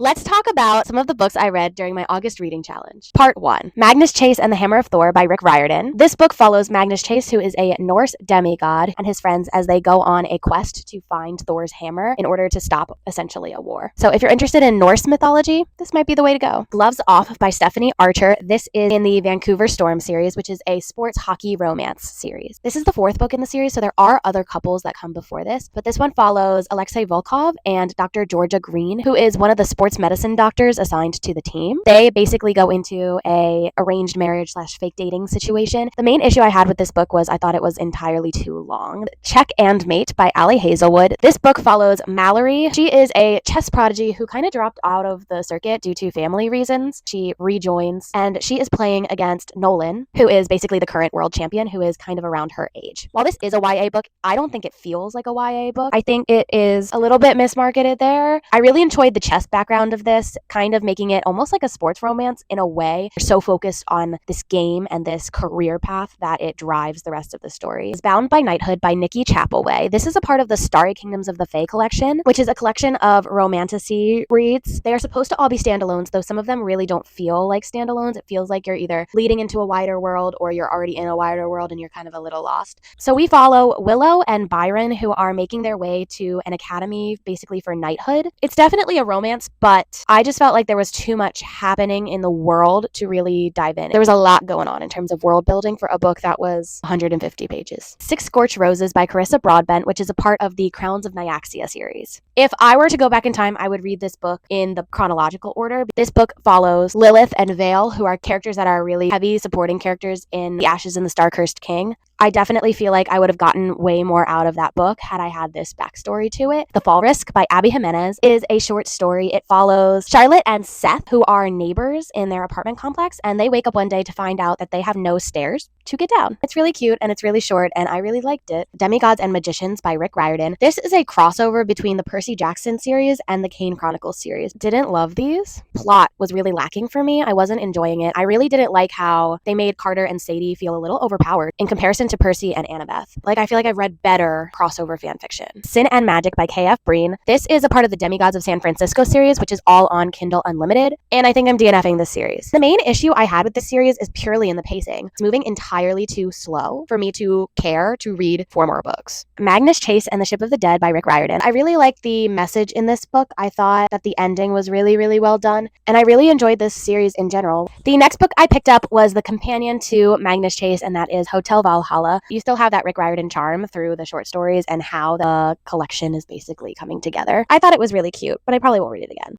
Let's talk about some of the books I read during my August reading challenge. Part 1, Magnus Chase and the Hammer of Thor by Rick Riordan. This book follows Magnus Chase, who is a Norse demigod, and his friends as they go on a quest to find Thor's hammer in order to stop essentially a war. So if you're interested in Norse mythology, this might be the way to go. Gloves Off by Stephanie Archer. This is in the Vancouver Storm series, which is a sports hockey romance series. This is the 4th book in the series, so there are other couples that come before this, but this one follows Alexei Volkov and Dr. Georgia Green, who is one of the sports medicine doctors assigned to the team. They basically go into a arranged marriage / fake dating situation. The main issue I had with this book was I thought it was entirely too long. Check and Mate by Allie Hazelwood. This book follows Mallory. She is a chess prodigy who kind of dropped out of the circuit due to family reasons. She rejoins and she is playing against Nolan, who is basically the current world champion, who is kind of around her age. While this is a YA book, I don't think it feels like a YA book. I think it is a little bit mismarketed there. I really enjoyed the chess background of this, kind of making it almost like a sports romance in a way. They're so focused on this game and this career path that it drives the rest of the story. It's Bound by Knighthood by Nikki Chapelway. This is a part of the Starry Kingdoms of the Fae collection, which is a collection of romantasy reads. They are supposed to all be standalones, though some of them really don't feel like standalones. It feels like you're either leading into a wider world or you're already in a wider world and you're kind of a little lost. So we follow Willow and Byron, who are making their way to an academy basically for knighthood. It's definitely a romance, but I just felt like there was too much happening in the world to really dive in. There was a lot going on in terms of world building for a book that was 150 pages. Six Scorched Roses by Carissa Broadbent, which is a part of the Crowns of Nyaxia series. If I were to go back in time, I would read this book in the chronological order. This book follows Lilith and Vale, who are characters that are really heavy supporting characters in The Ashes and the Star-Cursed King. I definitely feel like I would have gotten way more out of that book had I had this backstory to it. The Fall Risk by Abby Jimenez is a short story. It follows Charlotte and Seth, who are neighbors in their apartment complex, and they wake up one day to find out that they have no stairs to get down. It's really cute and it's really short, and I really liked it. Demigods and Magicians by Rick Riordan. This is a crossover between the Percy Jackson series and the Kane Chronicles series. Didn't love these. Plot was really lacking for me. I wasn't enjoying it. I really didn't like how they made Carter and Sadie feel a little overpowered in comparison to Percy and Annabeth. Like, I feel like I've read better crossover fan fiction. Sin and Magic by K.F. Breen. This is a part of the Demigods of San Francisco series, which is all on Kindle Unlimited, and I think I'm DNFing this series. The main issue I had with this series is purely in the pacing. It's moving entirely too slow for me to care to read 4 more books. Magnus Chase and the Ship of the Dead by Rick Riordan. I really liked the message in this book. I thought that the ending was really, really well done, and I really enjoyed this series in general. The next book I picked up was the companion to Magnus Chase, and that is Hotel Valhalla. You still have that Rick Riordan charm through the short stories and how the collection is basically coming together. I thought it was really cute, but I probably won't read it again.